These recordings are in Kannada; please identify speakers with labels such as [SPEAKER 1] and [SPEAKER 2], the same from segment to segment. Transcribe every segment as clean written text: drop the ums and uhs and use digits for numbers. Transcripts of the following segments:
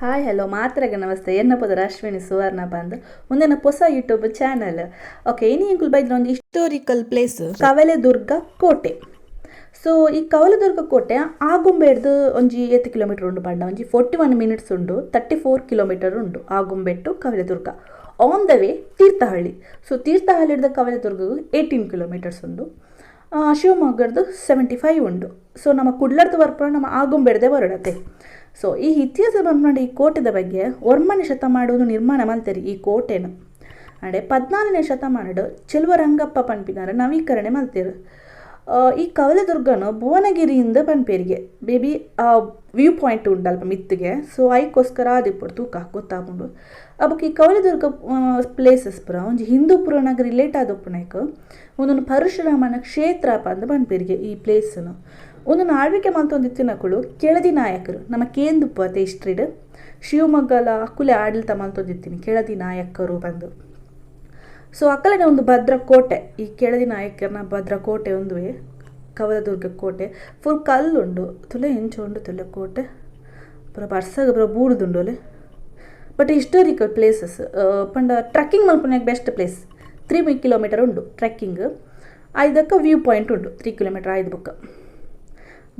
[SPEAKER 1] ಹಾಯ್ ಹಲೋ ಮಾತ್ರಗ ನಮಸ್ತೆ ಎನ್ನಪದ ಅಶ್ವಿನಿ ಸುವರ್ಣ ಬಂದ್ ಮುಂದಿನ ಹೊಸ ಯೂಟ್ಯೂಬ್ ಚಾನಲ್. ಓಕೆ ಇನಿ ಇಂಕುಲು ಬೈದಿನ ಒಂದು ಹಿಸ್ಟೋರಿಕಲ್ ಪ್ಲೇಸ್ ಕವಲೆದುರ್ಗ ಕೋಟೆ. ಸೊ ಈ ಕವಲೆದುರ್ಗ ಕೋಟೆ ಆಗುಂಬೆಡ್ದು ಒಂಜಿ 8 ಕಿಲೋಮೀಟರ್ ಉಂಡು ಪಂಡ ಒಂಜಿ 41 ಮಿನಿಟ್ಸ್ ಉಂಡು 34 ಕಿಲೋಮೀಟರ್ ಉಂಡು ಆಗುಂಬೆಟ್ಟು Kavaledurga. On the way Thirthahalli. So ತೀರ್ಥಹಳ್ಳಿದ ಕವಲೆದುರ್ಗ 18 ಕಿಲೋಮೀಟರ್ಸ್ ಉಂಡು. ಶಿವಮೊಗ್ಗದ್ದು 75 ಉಂಡು. ಸೊ ನಮ್ಮ ಕುಡ್ಲರ್ದು ಬರ್ಪುರ ನಮ್ಮ ಆಗುಂಬೆಡ್ದೆ ಬರಡತೆ. ಸೊ ಈ ಇತಿಹಾಸ ಬಂದ್ಕೊಂಡು ಈ ಕೋಟೆದ ಬಗ್ಗೆ ಒರ್ಮನೆ ಶತಮಾನವನ್ನು ನಿರ್ಮಾಣ ಮಾಡ್ತಾರೆ ಈ ಕೋಟೆನ. ಅಂದರೆ 14ನೇ ಶತಮಾನದ ಚೆಲುವರಂಗಪ್ಪ ಪಂಪಿನಾರ ನವೀಕರಣೆ ಮಾಡ್ತಾರೆ. ಈ ಕವಲೆದುರ್ಗನು ಭುವನಗಿರಿಯಿಂದ ಪಂಪೇರಿಗೆ ಬೇಬಿ ವ್ಯೂ ಪಾಯಿಂಟ್ ಉಂಟಲ್ಪ ಮಿತ್ತಿಗೆ. ಸೊ ಅದಕ್ಕೋಸ್ಕರ ಆದಿಪ್ಪಡು ತೂಕ ಗೊತ್ತಾಗ್ಕೊಂಡು ಅಬ್ಬಕ್ಕೆ ಈ ಕವಲೆದುರ್ಗ ಪ್ಲೇಸಸ್ ಪುರ ಒಂಜಿ ಹಿಂದೂ ಪುರಾಣಕ್ಕೆ ರಿಲೇಟ್ ಆದಪ್ಪನಕ ಒಂದೊಂದು ಪರಶುರಾಮನ ಕ್ಷೇತ್ರ ಅಂತ ಪಂಪೇರಿಗೆ ಈ ಪ್ಲೇಸನ್ನು ಒಂದೊಂದು ಆಳ್ವಿಕೆ ಮಲ್ತೊಂದಿತ್ತಿನಕುಳು ಕೆಳದಿ ನಾಯಕರು ನಮ್ಮ ಕೇಂದುಪ್ಪ ತೇಷ್ಟ್ರಿಡ್ ಶಿವಮೊಗ್ಗಲ ಅಕ್ಕುಲೆ ಆಡಳಿತ ಮಲ್ತೊಂದಿತ್ತೀನಿ ಕೆಳದಿ ನಾಯಕರು ಬಂದು. ಸೊ ಅಕ್ಕಲನೆ ಒಂದು ಭದ್ರಕೋಟೆ ಈ ಕೆಳದಿ ನಾಯಕರನ ಭದ್ರಕೋಟೆ ಒಂದುವೆ ಕವಲೆದುರ್ಗ ಕೋಟೆ ಫುಲ್ ಕಲ್ಲುಂಡು ತುಲೆ ಹೆಂಚು ಉಂಡು ತುಲೆ ಕೋಟೆ ಪುರ ಬರ್ಸಾಗ ಪುರ ಬೂಡುದುಂಡು ಬಟ್ ಹಿಸ್ಟೋರಿಕಲ್ ಪ್ಲೇಸಸ್ ಪಂಡ ಟ್ರಕ್ಕಿಂಗ್ ಮಲ್ಪನಾಗ ಬೆಸ್ಟ್ ಪ್ಲೇಸ್. 3 ಕಿಲೋಮೀಟರ್ ಉಂಡು ಟ್ರೆಕ್ಕಿಂಗ್. ಐದಕ್ಕ ವ್ಯೂ ಪಾಯಿಂಟ್ ಉಂಡು 3 ಕಿಲೋಮೀಟರ್ ಐದು ಬುಕ್ಕ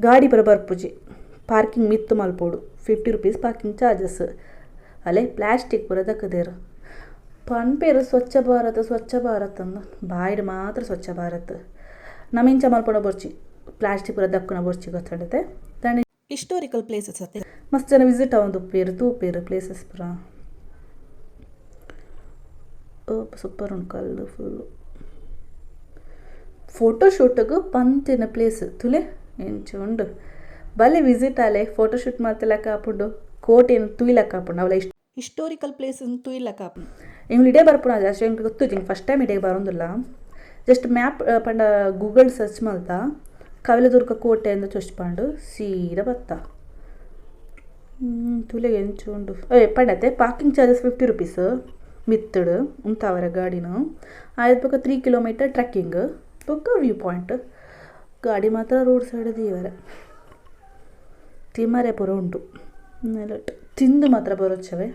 [SPEAKER 1] ಗಾಡಿ ಪುರ ಬರ್ಪುಜಿ ಪಾರ್ಕಿಂಗ್ ಮಿತ್ತು ಮಲ್ಪೋಡು 50 ರೂಪೀಸ್ ಪಾರ್ಕಿಂಗ್ ಚಾರ್ಜಸ್. ಅಲ್ಲೇ ಪ್ಲಾಸ್ಟಿಕ್ ಪುರ ದಕ್ಕದೇರು ಪನ್ಪೇರು ಸ್ವಚ್ಛ ಭಾರತ್ ಅಂದು ಬಾಯಿಡ್ ಮಾತ್ರ ಸ್ವಚ್ಛ ಭಾರತ್ ನಮ್ಮ ಇಂಚ ಮಲ್ಪೊಂಡ ಬರ್ಚಿ ಪ್ಲಾಸ್ಟಿಕ್ ಪುರ ದಕ್ಕುನ ಬರ್ಚಿ ಗೊತ್ತಾಡತ್ತೆ. ದಾಂಡ ಹಿಸ್ಟೋರಿಕಲ್ ಪ್ಲೇಸಸ್ ಅತ್ತೆ ಮಸ್ತ್ ಜನ ವಿಸಿಟ್ ಆವೊಂದು ತೂಪೇರು ಪ್ಲೇಸಸ್ ಪುರ ಸೂಪರ್ ಉಂಡು ಕಲ್ಲು ಫುಲ್ಲು ಫೋಟೋಶೂಟ್ಗೆ ಪಂತಿನ ಪ್ಲೇಸ್ ತುಲೆ ಎಂಚು ಉಂಡು ಬಲೆ ವಿಸಿಟ್ ಆಲೆ ಫೋಟೋಶೂಟ್ ಮಾಡ್ತಿಲ್ಲಕ ಹಾಪುಂಡು ಕೋಟೆಯನ್ನು ತುಯ್ಲಕ್ಕ ಹಾಪುಂಡು ಅವಳ ಹಿಸ್ಟೋರಿಕಲ್ ಪ್ಲೇಸ್ ತುಯ್ಲಕ್ಕ ಹಾಪುಂಡು ಇವ್ನು ಇಡೇ ಬರ್ಪುಣ ಜಾಸ್ತಿ ಹೆಂಗೆ ಗೊತ್ತು ಜಿಂಗೆ ಫಸ್ಟ್ ಟೈಮ್ ಇಡೇ ಬರೋದಿಲ್ಲ. ಜಸ್ಟ್ ಮ್ಯಾಪ್ ಪಂಡ ಗೂಗಲ್ ಸರ್ಚ್ ಮಾಡ್ತಾ ಕವಲೆದುರ್ಗ ಕೋಟೆ ಅಂತ ಚೊಚ್ಪಂಡು ಸೀದಾ ಬತ್ತ ತುಲೆ ಎಂಚು ಉಂಡು ಪಂಡತೆ ಪಾರ್ಕಿಂಗ್ ಚಾರ್ಜಸ್ 50 ರೂಪೀಸ್ ಮಿತ್ತಡು ಉಂತಾವರ ಗಾಡಿನ ಆಯ್ತು ಪಕ್ಕ 3 ಕಿಲೋಮೀಟರ್ ಟ್ರೆಕ್ಕಿಂಗ್ ಪಕ್ಕ ವ್ಯೂ ಪಾಯಿಂಟ್ ಗಾಡಿ ಮಾತ್ರ ರೋಡ್ ಸೈಡ್ ದೀವರೆ ತಿಮ್ಮರೆ ಪುರ ಉಂಟು ತಿಂದು ಮಾತ್ರ ಬರೋಚ್ಚವೆ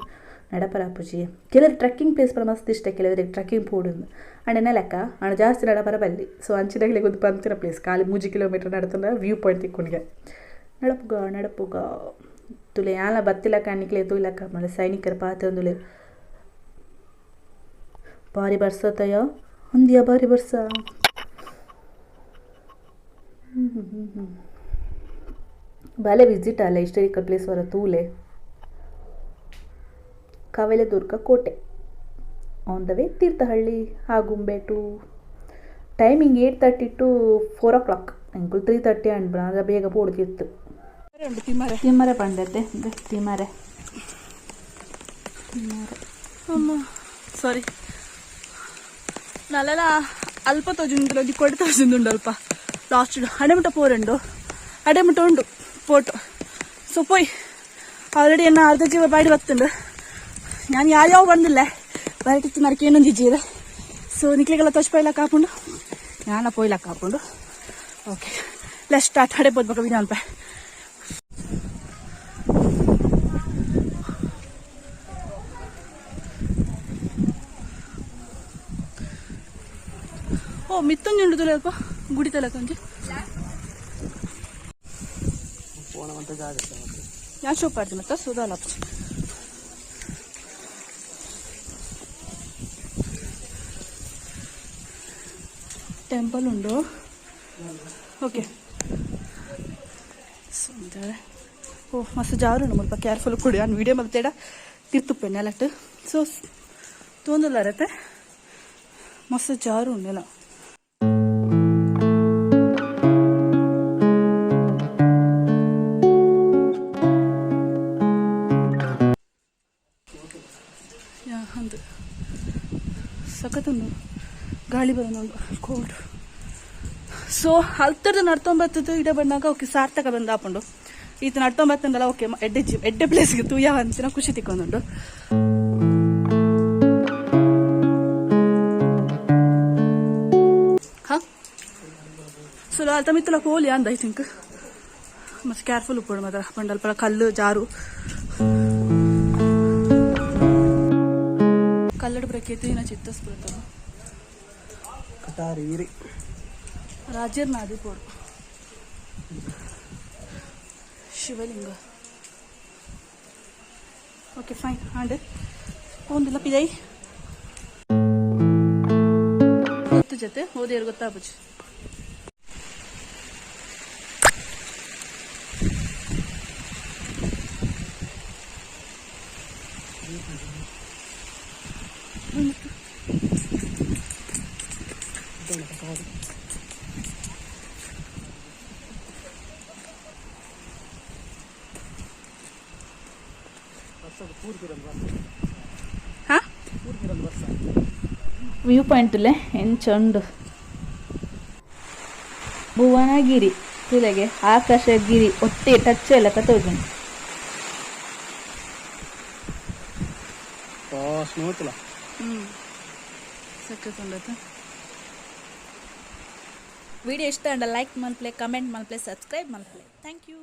[SPEAKER 1] ನಡಪರ ಪೂಜಿ ಕೆಲವರು ಟ್ರೆಕ್ಕಿಂಗ್ ಪ್ಲೇಸ್ ಪರ ಮಸ್ತ್ ಇಷ್ಟ ಕೆಲವರಿಗೆ ಟ್ರೆಕ್ಕಿಂಗ್ ಪೋಡುಂದು ಅಂಡ್ ಲೆಕ್ಕ ಅಣ್ಣ ಜಾಸ್ತಿ ನಡಪರ ಬಲ್ಲಿ. ಸೊ ಅಂಚಿನಾಗಲಿಗೆ ಒಂದು ಪಂತಿನ ಪ್ಲೇಸ್ ಖಾಲಿ 3 ಕಿಲೋಮೀಟರ್ ನಡ್ತಂದ ವ್ಯೂ ಪಾಯಿಂಟ್ ತಿಕ್ಕೊಂಡಿಗೆ ನಡಪುಗ ತುಲೆ ಯಾಲ ಬತ್ತಿಲ್ಲ ಕಾಣಿಕ್ಲೆ ತುಯ್ಲಕ್ಕ ಮಳೆ ಸೈನಿಕರ ಪಾತೆ ಒಂದು ಭಾರಿ ಬರ್ಸತ್ತಯ್ಯ ಒಂದಿಯ ಭಾರಿ ಬರ್ಸ ಬಾಲೆ ವಿಸಿಟ್ ಅಲ್ಲ ಹಿಸ್ಟೋರಿಕಲ್ ಪ್ಲೇಸ್ ವರ ತೂಲೆ ಕವಲೆದುರ್ಗ ಕೋಟೆ on the way Thirthahalli Agumbe timing 8:30 to 4 o'clock ಎಂಕುಲ್ 3:30 and ಆಗ ಬೇಗ ಪೋಡ್ತಿತ್ತು ತಿಮ್ಮರೆ ಪಂಡತೆ ತಿಮ್ಮರೆ
[SPEAKER 2] ಸಾರಿ ನಲ್ಲೆಲ್ಲ ಅಲ್ಪ ತೋಜುಂಡು ಕೊಡೆ ತೋಜುಂಡು ಅಲ್ಪ ಲಾಸ್ಟ್ ಅಡೆಮುಟ ಪೋರೆಂಡು ಅಡೆಮುಟ ಉಂಡು ಪೋಟು. ಸೊ ಪೋಯ್ ಆಲ್ರೆಡಿ ಎನ್ನ ಅರ್ಧ ಜೀವ ಬಾಡಿ ಬತ್ತುಂಡು ನಾನು ಯಾವ ಬಂದಿಲ್ಲ ಬರಟಿತ್ತು ನರಕ್ಕೆ ಏನೊಂದು ಇಜ್ಜಿದೆ. ಸೊ ನಿಕ್ಲಿಗೆಲ್ಲ ತೊಚ್ಪೋಯ್ಲಕ್ಕ ಹಾಕೊಂಡು ನಾನು ಪೋಯ್ಲಕ್ಕ ಹಾಕೊಂಡು ಓಕೆ ಲೆಸ್ ಸ್ಟಾರ್ಟ್ ಹಡೆ ಬೋದು ಬಕ್ಕ ವಿಧಾನಪ ಓ ಮಿತ್ತೊಂದು ತುಲಲ್ಪ ಗುಡಿ ತಲಕೊಂಜಿ ഞാൻ ഷോപ്പായിരുന്നു ಮತ್ತೆ ಸುಧಾಲಪ್ಪ ಟೆಂಪಲ್ ಉಂಡು ಓಕೆ ಓ ಮಸ್ತ್ ಜಾರು ಉಂಡು ಮುಲ್ಪ ಕೇರ್ಫುಲ್ ಕೊಡಿ ನಾನು ವೀಡಿಯೋ ಮಲ್ತೇಡ ತಿರ್ತುಪ್ಪೆಣ್ಣೆ ಅಲಟ್ ಸೊ ತೊಂದಲ್ಲ ಇರತ್ತೆ ಮಸ್ತ್ ಜಾರು ಉಂಡೆಲ್ಲ ಅಂದು ಸಖತ್ತುಂಡು ಗಾಳಿ ಬರೋದು ಕೋಲ್ಡ್. ಸೊ ಹಲ್ತರದ ನಡ್ತೊಂಬತ್ತದು ಇಡ ಬಂದಾಗ ಓಕೆ ಸಾರ್ಥಕ ಬಂದು ಹಾಕೊಂಡು ಈತ ನಡ್ತೊಂಬತ್ತಂದಲ್ಲ ಓಕೆ ಎಡ್ಡೆ ಪ್ಲೇಸ್ಗೆ ತೂಯವ ಅಂತಿನ ಖುಷಿ ತಿಕ್ಕೊಂಡುಂಡು. ಹಾಂ ಸೊ ಅಲ್ತ ಮಿತ್ತಲ ಕೋಲಿ ಅಂದ ಐ ಥಿಂಕ್ ಮತ್ತೆ ಕೇರ್ಫುಲ್ ಉಪ್ಪಡು ಮಾತ್ರ ಬಂಡಲ್ಪ ಕಲ್ಲು ಜಾರು ಕಲ್ಲಡ ಪ್ರಕೇತಿನ ಚಿತ್ತಸ್ಪುರತ
[SPEAKER 3] ಕಟಾರಿ
[SPEAKER 2] ರಾಜ್ಯರ್ ನಾದಿ ಪೋಡು ಶಿವಲಿಂಗ. ಓಕೆ ಫೈನ್ ಆಂಡ್ ಒಂದಿಲ್ಲ ಪಿದೈ ಹೊತ್ತು ಜೊತೆ ಹೋದೇರು ಗೊತ್ತಾಪುಜಿ.
[SPEAKER 1] ವ್ಯೂ ಪಾಯಿಂಟ್ಲೆ ಎಂಚುಂಡು ಭುವನಗಿರಿ ತುಲೆಗೆ ಆಕಾಶಗಿರಿ ಒಟ್ಟೆ ಟಚ್ ಎಲ್ಲ ಕತ್ತೋಜುಂಡು. ವಿಡಿಯೋ ಇಷ್ಟ ಅಂಡ ಲೈಕ್ ಮಲ್ಪ್ಲೆ ಕಮೆಂಟ್ ಮಲ್ಪ್ಲೆ ಸಬ್ಸ್ಕ್ರೈಬ್ ಮಲ್ಪ್ಲೆ. Thank you.